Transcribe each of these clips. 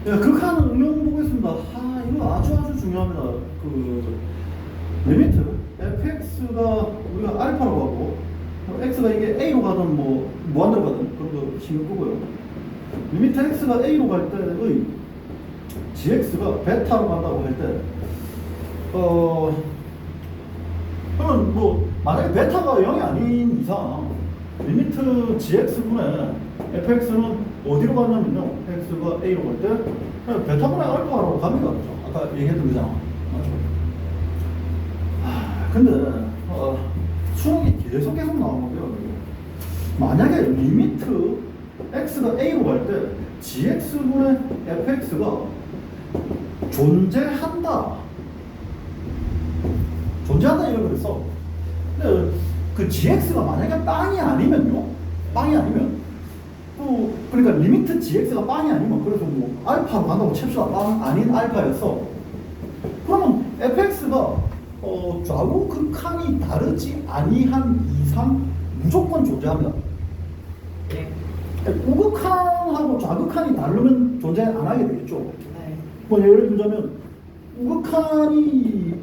네, 극한 응용 보겠습니다. 이거 아주 중요합니다. 리미트 fx가 우리가 알파로 가고 x가 이게 a로 가든 뭐 무한대로 가든 그런 거 신경 끄고요. 리미트 x가 a로 갈 때의 gx가 베타로 간다고 할 때 그러면 뭐 만약에 베타가 0이 아닌 이상 리미트 gx분의 fx는 어디로 가냐면요, x가 a로 갈 때 그냥 베타분의 알파로 갑니다. 그죠? 아까 얘기했던 거잖아. 맞죠? 근데 수학이 계속 나오는데요. 만약에 리미트 x가 a로 갈 때 gx분의 fx가 존재한다 이렇게 그랬어. 근데 그 gx가 만약에 빵이 아니면요, 그러니까 리미트 gx가 빵이 아니면, 그래서 뭐 알파로 간다고 칩시다. 빵 아닌 알파였어. 그러면 fx가 좌우 극한이 다르지 아니한 이상 무조건 존재합니다. 우극한하고 좌극한이 다르면 존재 안 하게 되겠죠. 네. 뭐 예를 들자면 우극한이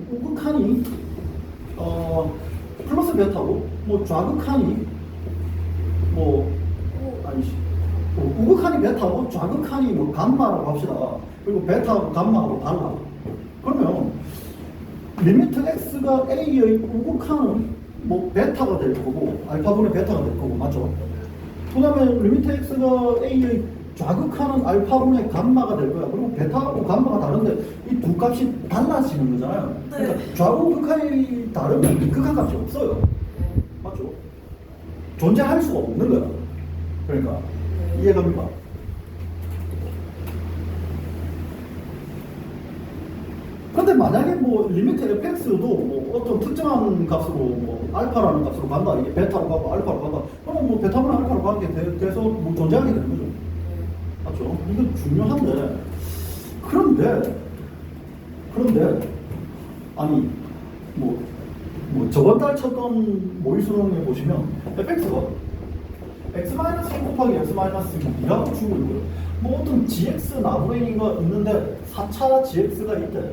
플러스 베타고 뭐 좌극한이 우극한이 베타고 좌극한이 뭐 감마라고 합시다. 그리고 베타하고 감마하고 달라. 그러면 리미트 x가 a의 우극한은 뭐 베타가 될 거고 알파분의 베타가 될 거고, 맞죠? 그 다음에 리미트 x가 a의 좌극한은 알파분의 감마가 될 거야. 그리고 베타하고 감마가 다른데 이 두 값이 달라지는 거잖아요. 네. 그러니까 좌우 극한이 다르면 이 극한 값이 없어요. 맞죠? 존재할 수가 없는 거야. 그러니까 이해갑니까? 근데 만약에 뭐 리미트 fx도 뭐 어떤 특정한 값으로 뭐 알파라는 값으로 간다, 이게 베타로 가고 알파로 간다, 그럼 뭐 베타나 알파로 가는 게 돼서 뭐 존재하게 되는 거죠. 맞죠? 이건 중요한데, 그런데 아니 뭐 저번 달 쳤던 모의 수능에 보시면 fx가 x-1 곱하기 x-2라고 주고 있고요. 뭐 어떤 gx 나부랭이가 있는데 4차 gx가 있대.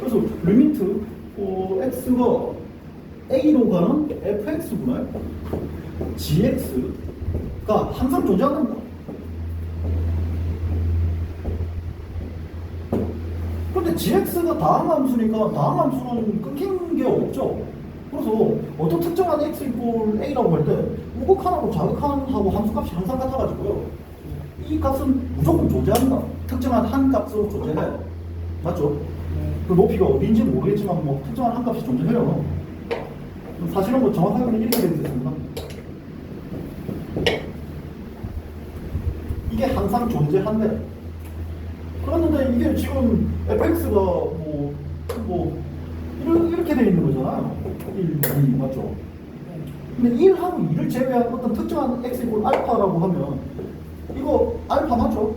그래서 리미트 x가 a로 가는 fx분의 gx가 항상 존재한답니다. 근데 gx가 다항함수니까 다항함수는 끊긴 게 없죠. 그래서 어떤 특정한 x 이꼴 a라고 할 때 우극한하고 좌극한하고 함수값이 항상 같아가지고요, 이 값은 무조건 존재한다. 특정한 한 값으로 존재해. 맞죠? 그 높이가 어디인지는 모르겠지만 뭐 특정한 한 값이 존재해요. 사실은 뭐 정확하게는 이렇게 되어 있습니다. 이게 항상 존재한대. 그런데 이게 지금 fx가 이렇게 되어 있는 거잖아요. 1, 2, 맞죠? 근데 1하고 2를 제외한 어떤 특정한 x 이꼴 알파라고 하면 이거 알파 맞죠?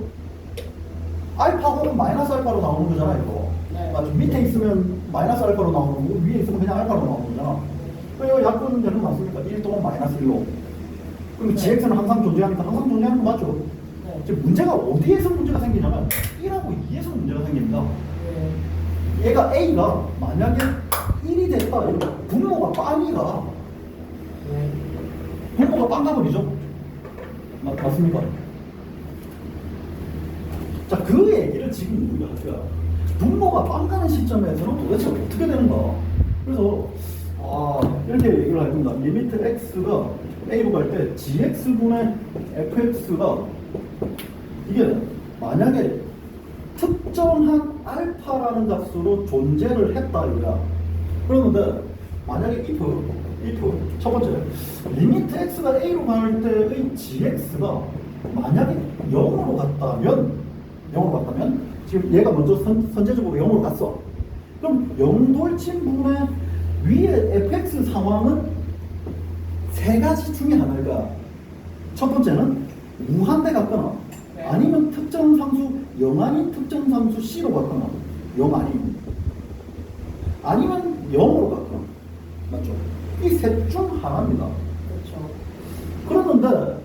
알파 혹은 마이너스 알파로 나오는 거잖아, 이거. 네. 맞죠? 밑에 있으면 마이너스 알파로 나오는 거고 위에 있으면 그냥 알파로 나오는 거잖아. 그럼 이거 약분 되는 거 맞습니까? 1 또는 마이너스 1로. 그럼 gx는 항상 존재하니까 항상 존재하는 거 맞죠? 네. 지금 문제가 어디에서 문제가 생기냐면 1하고 2에서 문제가 생깁니다. 얘가 a가 만약에 1이 됐다, 분모가 빵이가 분모가 빵 가버리죠. 맞습니까? 자, 그 얘기를 지금 우리가 할 거야. 분모가 빵 가는 시점에서는 도대체 어떻게 되는가? 그래서 이렇게 얘기를 할 겁니다. 리미트 x가 a로 갈 때 gx분의 fx가 이게 만약에 특정한 알파라는 값으로 존재를 했다 이거야. 그러는데 만약에 if 첫 번째 리미트 x가 a로 갈 때의 gx가 만약에 0으로 갔다면 지금 얘가 먼저 선제적으로 0으로 갔어. 그럼 0돌침분의 위에 fx 상황은 세 가지 중에 하나가, 첫 번째는 무한대 같거나 아니면 특정 상수 0 아닌 특정 상수 c로 갔거나 0 아니면 0으로 갔거나, 맞죠? 이 셋 중 하나입니다. 그렇죠. 그러는데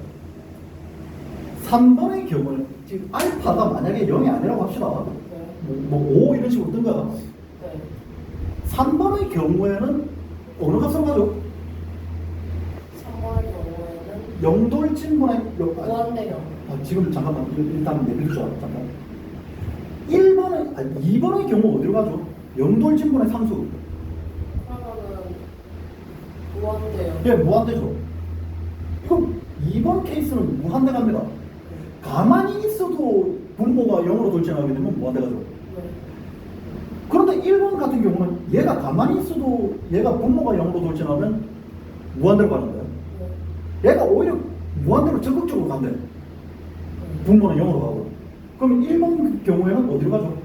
3번의 경우는 지금 알파가 만약에 0이 아니라고 합시다. 네. 뭐 5 이런 식으로 뜬 거야. 네. 3번의 경우에는 어느 값으로 가죠? 3번의 경우에는 영돌진분의 무한대요. 지금 잠깐만 일단 내밀죠. 잠깐. 1번의 2번의 경우 어디로 가죠? 영돌진분의 상수. 그러면은 무한대요. 예, 무한대죠. 그럼 2번 케이스는 무한대 갑니다. 가만히 있어도 분모가 0으로 돌진하게 되면 무한대 가죠. 네. 그런데 1번 같은 경우는 얘가 가만히 있어도 얘가 분모가 0으로 돌진하면 무한대로 가는 거예요. 네. 얘가 오히려 무한대로 적극적으로 간대. 분모는 0으로 가고. 그럼 1번 경우에는 어디로 가죠?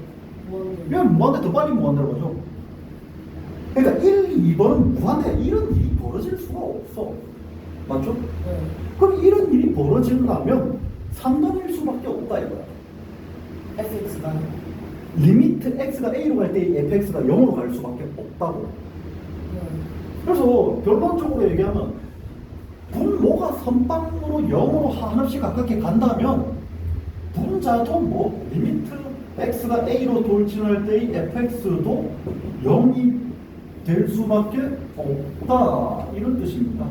무한대. 얘는 무한대 더 빨리 무한대로 가죠. 그러니까 1, 2번은 무한대. 이런 일이 벌어질 수가 없어. 맞죠? 네. 그럼 이런 일이 벌어지려면 3번일 수밖에 없다 이거야. fx가 리미트 x가 a로 갈 때 fx가 0으로 갈 수밖에 없다고. 네. 그래서 결론적으로 얘기하면 분모가 선빵으로 0으로 하나씩 가깝게 간다면 분자도 뭐 리미트 x가 a로 돌진할 때의 fx도 0이 될 수밖에 없다 이런 뜻입니다.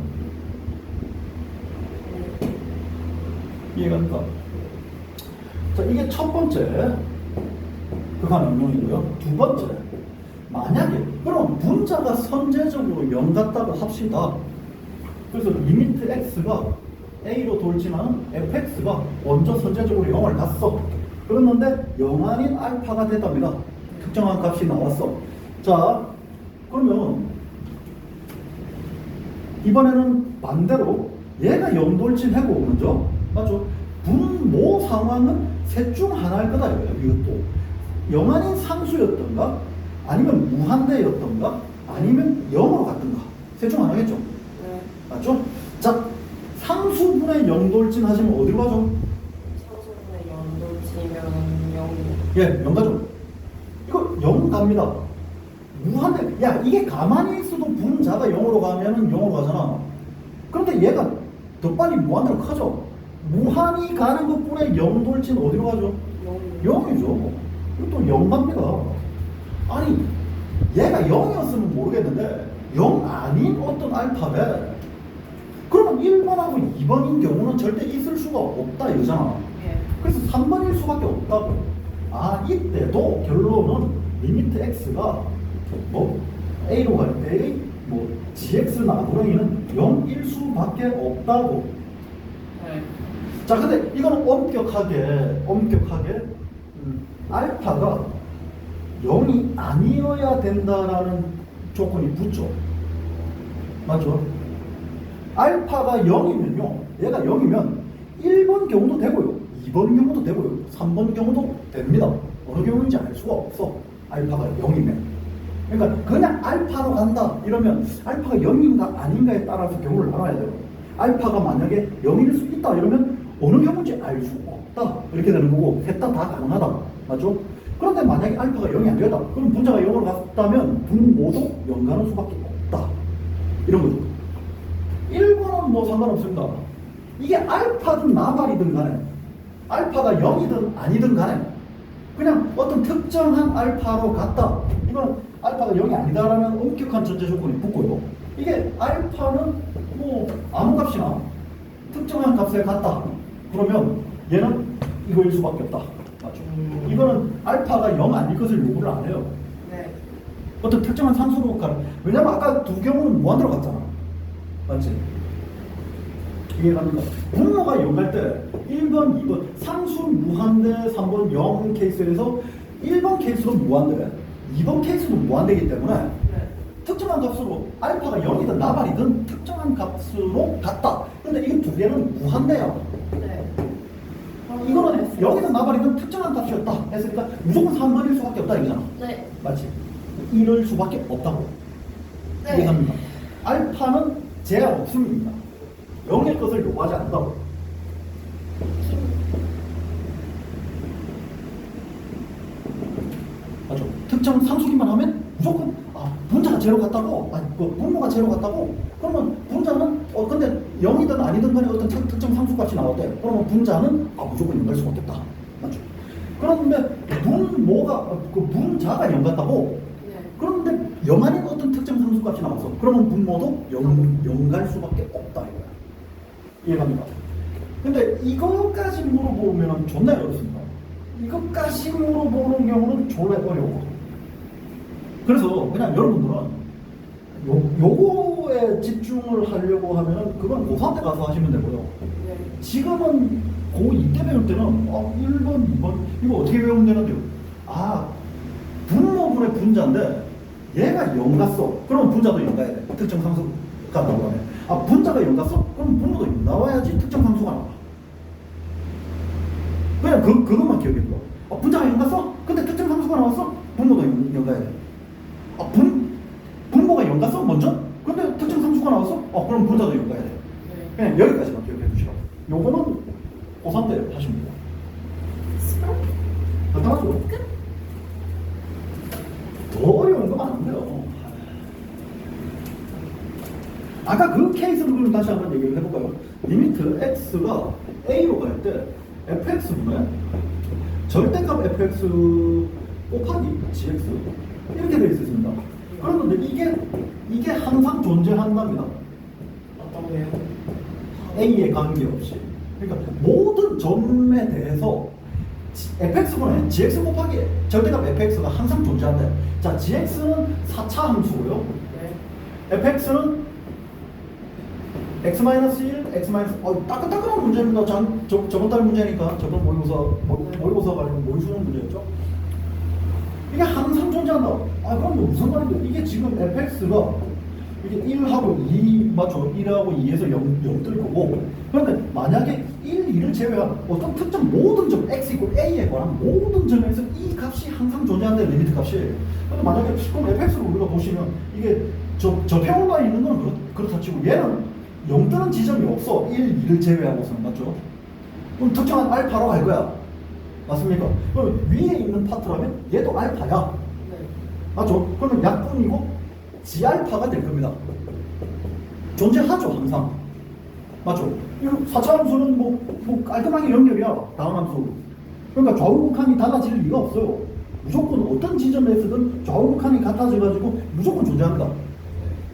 이해가 됩니까? 자, 이게 첫 번째 극한 응용이고요. 두 번째, 만약에 그럼 분자가 선제적으로 0 같다고 합시다. 그래서 리미트 x가 a로 돌진하는 fx가 먼저 선제적으로 0을 갔어. 그랬는데 0 아닌 알파가 됐답니다. 특정한 값이 나왔어. 자, 그러면 이번에는 반대로 얘가 0 돌진하고 먼저 맞죠? 분모 상황은 셋 중 하나일 거다 이거예요. 이것도 0 아닌 상수였던가 아니면 무한대였던가 아니면 0으로 갔던가 셋 중 하나겠죠? 네. 맞죠? 자, 상수분의 0 돌진 하시면 어디로 가죠? 상수분의 0돌치면 0. 예, 0 가죠. 이거 0 갑니다. 무한대. 야, 이게 가만히 있어도 분자가 0으로 가면은 0으로 가잖아. 그런데 얘가 더 빨리 무한대로 커져. 무한히 가는 것뿐에 0 돌진 어디로 가죠? 0이죠. 이것도 0 갑니다. 아니, 얘가 0이었으면 모르겠는데 0 아닌 어떤 알파벳. 그러면 1번하고 2번인 경우는 절대 있을 수가 없다 이거잖아. 예. 그래서 3번일 수밖에 없다고. 아, 이때도 결론은 리미트 x가 뭐 a로 갈 때의 뭐 gx 나누기는 0일 수밖에 없다고. 네. 자, 근데 이거는 엄격하게 알파가 0이 아니어야 된다라는 조건이 붙죠. 맞죠? 알파가 0이면요, 얘가 0이면 1번 경우도 되고요, 2번 경우도 되고요, 3번 경우도 됩니다. 어느 경우인지 알 수가 없어. 알파가 0이면. 그러니까 그냥 알파로 간다 이러면 알파가 0인가 아닌가에 따라서 경우를 나눠야 돼요. 알파가 만약에 0일 수 있다 이러면 어느 경우인지 알 수 없다 이렇게 되는 거고, 셋 다 가능하다. 맞죠? 그런데 만약에 알파가 0이 안 되었다 그럼 분자가 0으로 갔다면 분모도 0 가는 수밖에 없다 이런 거죠. 1번은 뭐 상관없습니다. 이게 알파든 나발이든 간에 알파가 0이든 아니든 간에 그냥 어떤 특정한 알파로 갔다, 이건 알파가 0이 아니다라는 엄격한 전제 조건이 붙고요. 이게 알파는 뭐 아무 값이나 특정한 값에 갔다 그러면 얘는 이거일 수밖에 없다. 맞죠? 이거는 알파가 0 아닐 것을 요구를 안 해요. 네. 어떤 특정한 상수로 가는. 왜냐면 아까 두 경우는 무한대로 갔잖아. 맞지? 이해갑니까? 분모가 0 갈 때 1번, 2번 상수 무한대, 3번 0 케이스에서 1번 케이스는 무한대, 2번 케이스도 무한대이기 때문에 네. 특정한 값으로 알파가 0이든 나발이든 특정한 값으로 갔다. 근데 이 두 개는 무한대야. 네. 이거는 0이든 나발이든 특정한 값이었다 했으니까 무조건 3번일 수밖에 없다 이거잖아. 네. 맞지? 이럴 수밖에 없다고. 네. 이해합니까? 알파는 제한 없습니다. 0의 것을 요구하지 않는다고. 맞죠? 특정 상수기만 하면 무조건 분자가 제로 같다고, 분모가 제로 같다고. 그러면 분자는 근데 0이든 아니든 간에 어떤 특정 상수값이 나왔대. 그러면 분자는 무조건 0일 수밖에 없다. 그런데 그 분자가 0 같다고? 네. 그런데 0 아닌 어떤 특정 상수값이 나왔어. 그러면 분모도 0 갈 수밖에 없다 이거야. 이해갑니까? 근데 이거까지 물어보면 존나 어렵습니다. 이것까지 물어보는 경우는 졸라 어려워. 그래서 그냥 여러분들은 요거에 집중을 하려고 하면은 그건 고3 때 가서 하시면 되고요. 네. 지금은 고2 때 배울 때는 1번, 2번 이거 어떻게 배우면 되는데요? 분모분의 분자인데 얘가 0 갔어. 그러면 분자도 0 가야 돼. 특정 상수가 나오네. 분자가 0 갔어? 그럼 분모도 0 나와야지 특정 상수가 나와. 그냥 그것만 기억해 둬. 분자가 0 갔어? 근데 특정 상수가 나왔어? 분모도 0 가야 돼. 분모가 0 갔어? 먼저? 근데 특정 상수가 나왔어? 그럼 분자도 0 가야 돼. 네. 그냥 여기까지만 기억해 두시라고. 요거는 고3 때 하시면 돼요. 간단하죠? 더 어려운 거 많은데요. 아까 그 케이스를 그럼 다시 한번 얘기를 해볼까요? 리미트 x가 a로 갈 때 fx분의 절대값 fx 곱하기 gx 이렇게 되어 있습니다. 그런데 이게 항상 존재한답니다. 어떤 거요? a에 관계없이. 그러니까 모든 점에 대해서 fx분의 gx 곱하기 절대값 fx가 항상 존재한대. 자, gx는 4차 함수고요. 네. fx는 x-1, 따끈따끈한 문제입니다. 저번 달 문제니까 저번 모의고사 관련 모의수능 문제였죠. 이게 항상 존재한다. 그럼 무슨 말인데? 이게 지금 fx가 이게 1하고 2 맞죠? 1하고 2에서 0 뜰 거고. 그런데 만약에 1, 2를 제외한 어떤 특정 모든 점 x 이퀄 a에 관한 모든 점에서 이 값이 항상 존재한대, 리미트 값이. 근데 만약에 그럼 fx를 우리가 보시면 이게 저 평원가 있는 건 그렇다 치고 얘는 0 뜨는 지점이 없어. 1, 2를 제외하고서는 맞죠? 그럼 특정한 알파로 갈 거야. 맞습니까? 그럼 위에 있는 파트라면 얘도 알파야. 네. 맞죠? 그러면 약분이고 G알파가 될 겁니다. 존재하죠, 항상. 맞죠? 이 4차 함수는 뭐 깔끔하게 연결이야, 다음 함수. 그러니까 좌우극한이 달라질 리가 없어요. 무조건 어떤 지점에서든 좌우극한이 같아져가지고 무조건 존재합니다.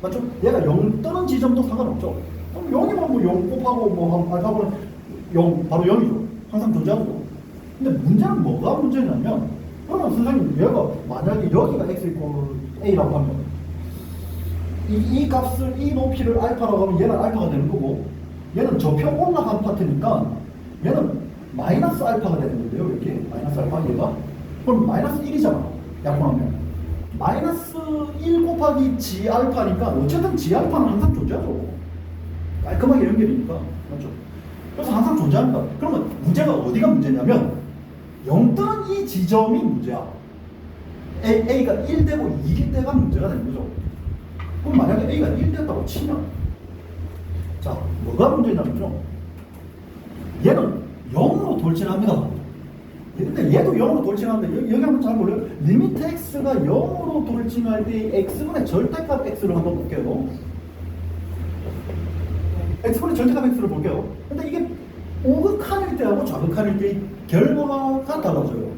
맞죠? 얘가 0 뜨는 지점도 상관없죠. 그럼 0이면 뭐 0 곱하고 알파분은 0, 바로 0이죠. 항상 존재하죠. 근데 문제는 뭐가 문제냐면, 그러면 선생님, 얘가 만약에 여기가 x 이퀄 a라고 하면 이 값을, 이 높이를 알파라고 하면 얘는 알파가 되는 거고, 얘는 저평 올라간 파트니까 얘는 마이너스 알파가 되는 건데요. 이렇게 마이너스 알파 얘가 그럼 마이너스 1이잖아. 약분하면 마이너스 1 곱하기 g 알파니까 어쨌든 g 알파는 항상 존재하죠. 깔끔하게 연결이니까. 맞죠? 그래서 항상 존재합니다. 그러면 문제가 어디가 문제냐면 0 뜨는 이 지점이 문제야. a가 1되고 2일 때가 문제가 되는 거죠. 그럼 만약에 a가 1 됐다고 치면, 자, 뭐가 문제냐면요, 얘는 0으로 돌진합니다. 근데 얘도 0으로 돌진하는데 여기 한번 잘 볼래요? 리미트 x가 0으로 돌진할 때 x분의 절대값 x를 한번 볼게요. x분의 절대값 x를 볼게요. 근데 이게 우극한일 때하고 좌극한일 때의 결과가 달라져요.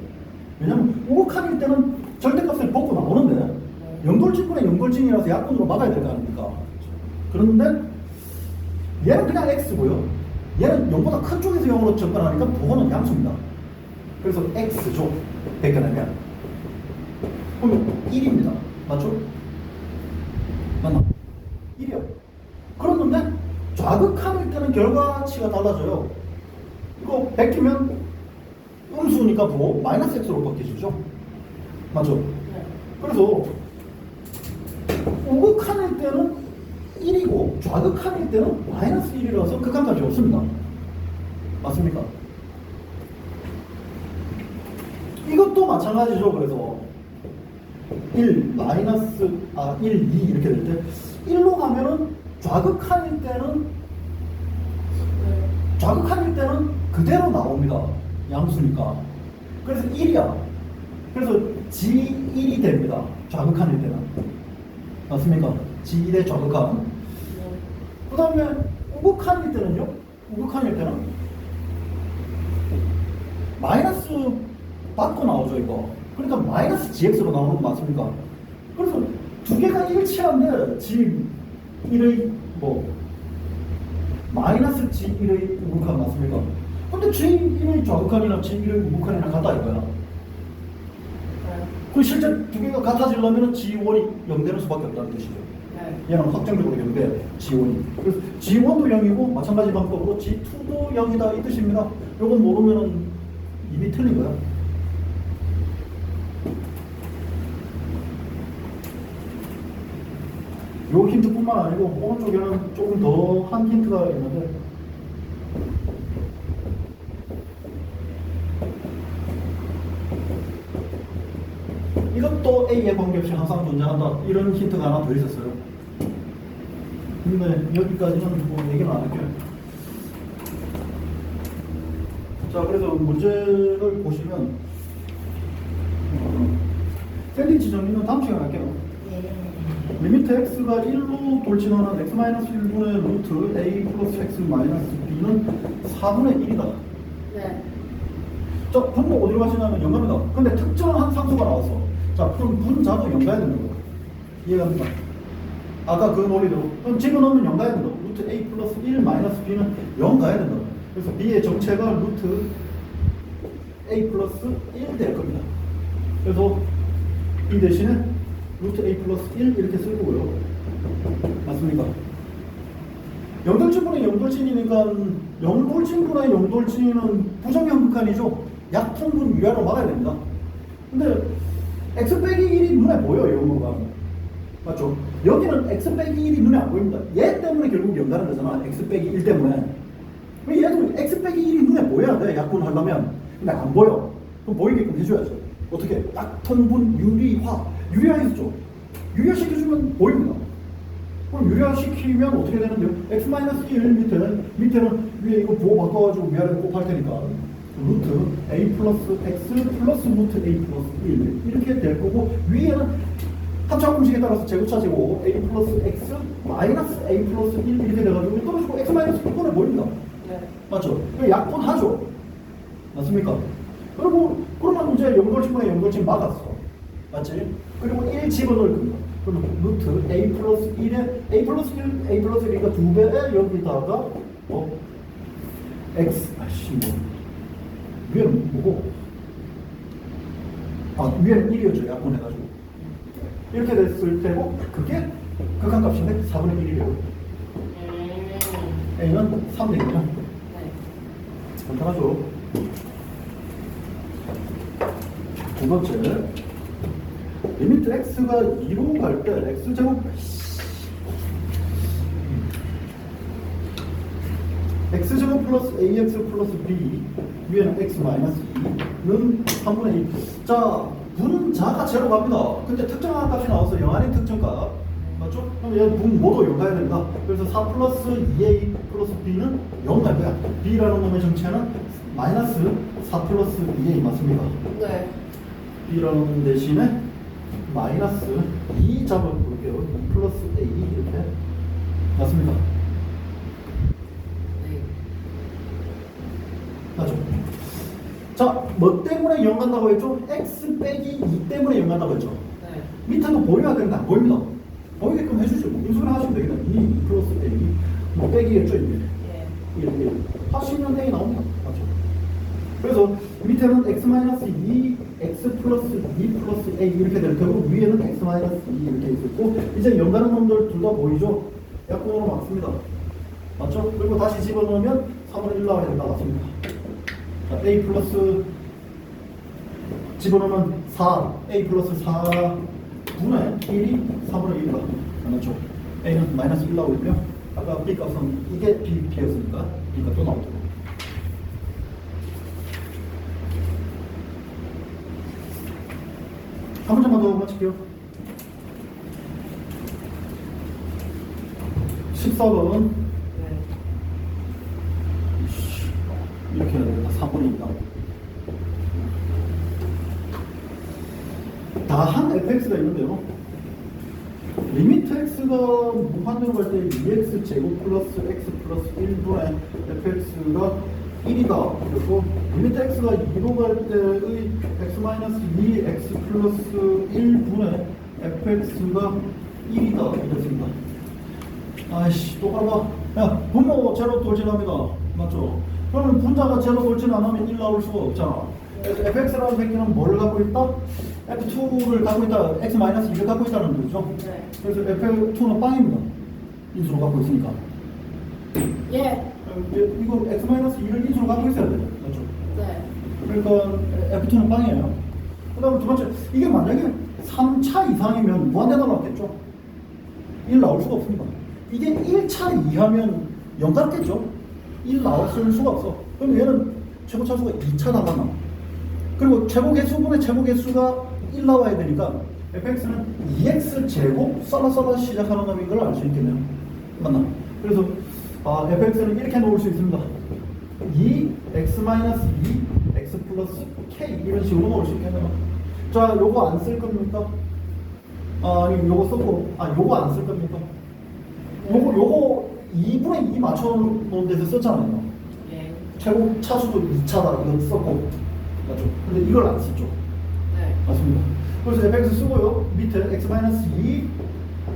왜냐면 우극한일 때는 절대값을 벗고 나오는데 영돌진분의 영돌진이라서 약분으로 막아야 될 거 아닙니까? 그런데 얘는 그냥 x고요. 얘는 0보다 큰 쪽에서 0으로 접근하니까 그거는 양수입니다. 그래서 x죠. 베껴내면 그럼 1입니다. 맞죠? 맞나? 1이요. 그런데 좌극한일 때는 결과치가 달라져요. 이거 베끼면 음수니까 뭐 마이너스 x로 바뀌어지죠. 맞죠? 네. 그래서 우극한일 때는 1이고 좌극한일 때는 마이너스 1이라서 극한값이 없습니다. 맞습니까? 이것도 마찬가지죠. 그래서 1, 마이너스 1, 2 이렇게 될 때 1로 가면은 좌극한일 때는 그대로 나옵니다. 양수니까. 그래서 1이야. 그래서 G1이 됩니다. 좌극한일 때는. 맞습니까? G1의 좌극한. 그 다음에 우극한일 때는요? 우극한일 때는 마이너스 받고 나오죠 이거. 그러니까 마이너스 gx로 나오는 거 맞습니까? 그래서 두 개가 일치한데 g1의 뭐 마이너스 g1의 우극한 맞습니까? 근데 g1의 좌극한이나 g1의 우극한이랑 같다 이거야. 그 실제 두 개가 같아지려면 g1이 0 되는 수밖에 없다는 뜻이죠. 얘는 확정적으로 0돼, g1이. 그래서 g1도 0이고 마찬가지 방법으로 g2도 0이다 이 뜻입니다. 요건 모르면은 이미 틀린 거야. 요 힌트뿐만 아니고 오른쪽에는 조금 더 한 힌트가 있는데 이것도 A의 관계없이 항상 존재한다 이런 힌트가 하나 더 있었어요. 근데 여기까지는 뭐 얘기는 안 할게요. 자, 그래서 문제를 보시면 샌드위치 정리는 다음 시간에 할게요. 리미트 x가 1로 돌진하는 x-1분의 루트 a 플러스 x 마이너스 b는 4분의 1이다. 네. 자, 분모 어디로 가시냐면 영가입니다. 근데 특정한 상수가 나왔어. 자, 그럼 분자도 영가야 되는 거. 이해갑니까? 아까 그 논리대로. 그럼 집어넣으면 영가야 된다. 루트 a 플러스 1 마이너스 b는 영가야 된다. 그래서 b의 정체가 루트 a 플러스 1 될 겁니다. 그래서 이 대신에 루트 a 플러스 1 이렇게 쓸 거고요. 맞습니까? 영돌진분의 영돌진이니까 영돌진분의 영돌진은 부정형극한이죠. 약통분 유야로 막아야 됩니다. 근데 x 빼기 1이 눈에 보여요, 영어가. 맞죠? 여기는 x 빼기 1이 눈에 안 보입니다. 얘 때문에 결국 연다는 거잖아. x 빼기 1 때문에. 얘도 x 빼기 1이 눈에 보여야 돼, 약분하려면. 근데 안 보여. 그럼 보이게끔 해줘야죠. 어떻게? 약통분 유리화. 유리화했죠. 유리화시켜주면 보입니다. 그럼 유리화시키면 어떻게 되는데요? x-1 밑에는 위에 이거 부호 바꿔가지고 위아래 곱할 테니까 루트 a 플러스 x 플러스 루트 a 플러스 1 이렇게 될 거고 위에는 합차 공식에 따라서 제곱차지고 a 플러스 x 마이너스 a 플러스 1 이렇게 돼가지고 떨어지고 x 마이너스 1분에 보입니다. 네. 맞죠? 약분하죠. 맞습니까? 그리고 그러면 이제 연결침분에 연결침 막았어. 맞지? 그리고 1 집어넣을 겁니다. 그럼 루트 a 플러스 1에 a 플러스 1, a 플러스 1이니까 2배에 여기다가 x 뭐 위에는 뭐고 위에는 1이었죠. 약분해가지고 이렇게 됐을 때고 그게 극한값인데 4분의 1이래요. a는 3 되겠죠. 네. 간단하죠. 두 번째 리미트 x가 2로 갈 때 x제곱 x제곱 플러스 ax 플러스 b 위에는 x 마이너스 2는 3분의 1. 자, 분자가 제로 갑니다. 근데 특정한 값이 나와서 영한의 특정값 맞죠? 그럼 얘 분 모두 0 가야 됩니다. 그래서 4 플러스 2a 플러스 b는 0 갈 거야. b라는 놈의 정체는 마이너스 4 플러스 2a 맞습니까? 네. b라는 대신에 마이너스 2 잡아볼게요. 2 플러스 a 이렇게 맞습니까? 네. 맞죠? 자, 뭐 때문에 0 간다고 했죠? x 빼기 2 때문에 0 간다고 했죠? 네. 밑에도 보여야 되는데 안 보입니다. 보이게끔 해주죠. 인수를 하시면 되겠다. 2 플러스 a 뭐 빼기겠죠 이게. 예. 1 하시면 a 나옵니다. 맞죠? 그래서 밑에는 x-2 x 플러스 2 플러스 a 이렇게 될 테고 위에는 x-2 이렇게 있었고 이제 연다는 놈들 둘 다 보이죠? 약분으로 맞습니다. 맞죠? 그리고 다시 집어넣으면 3분의 1 나와야 된다. 맞습니다. 자, a 플러스 집어넣으면 4 a 플러스 4분의 1이 3분의 1이다. 맞죠? a는 마이너스 1 나오고요. 아까 b 값은 이게 b였으니까 b가 또 나오죠. 한 문제만 더 마칠게요. 14번 네. 이렇게 해야 되겠다. 4번이 있다. 다한 fx가 있는데요. 리미트 x가 무한대로 갈 때 2x 제곱 플러스 x 플러스 1분의 fx가 1이다. 그리고 리미트 x가 2로 갈 때의 x-2 x 플러스 1분의 fx가 1이다 이랬습니다. 아이씨 또 봐봐. 야 분모 제로 돌진합니다. 맞죠? 그러면 분자가 제로 돌진 안 하면 1 나올 수가 없잖아. 그래서 fx라는 새끼는 뭘 갖고 있다? f2를 갖고 있다. x-2를 갖고 있다는 거죠. 네. 그래서 f2는 빵입니다. 인수로 갖고 있으니까. 예. 이거 x-2를 인수로 갖고 있어야 돼요. 맞죠? 네. 그러니까 F2는 빵이에요. 그 다음에 두 번째, 이게 만약에 3차 이상이면 무한대가 나왔겠죠? 1 나올 수가 없습니다. 이게 1차 이하면 0 같겠죠? 1 나왔을 수가 없어. 그럼 얘는 최고 차수가 2차 나가나. 그리고 최고 개수분의 최고 개수가 1 나와야 되니까 fx는 2x 제곱 썰어 시작하는 놈인 걸 알 수 있겠네요. 맞나? 그래서 fx는 이렇게 놓을 수 있습니다. 2x-2 x 플러스 k 이런 식으로 넣을 수 있겠네요. 자, 요거 안 쓸 겁니까? 아니, 요거 썼고, 요거 안 쓸 겁니까? 요거 2분의 2 맞춰 놓은 데서 썼잖아요. 예. 최고 차수도 2차다 이거 썼고, 맞죠? 근데 이걸 안 썼죠. 네. 맞습니다. 그래서 fx 쓰고요. 밑에 x-2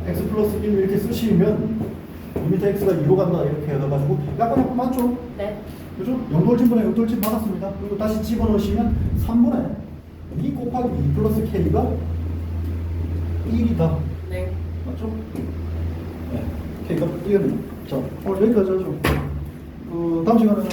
x 플러스 1 이렇게 쓰시면 밑에 x가 2로 간다 이렇게 해가지고 약간 맞죠? 네. 그죠? 0돌진분의 6돌진 받았습니다. 그리고 다시 집어넣으시면 3분의 2 곱하기 2 플러스 k가 1이다. 네. 맞죠? 네. k가 1입니다. 자, 오늘 여기까지 하죠. 다음 시간에는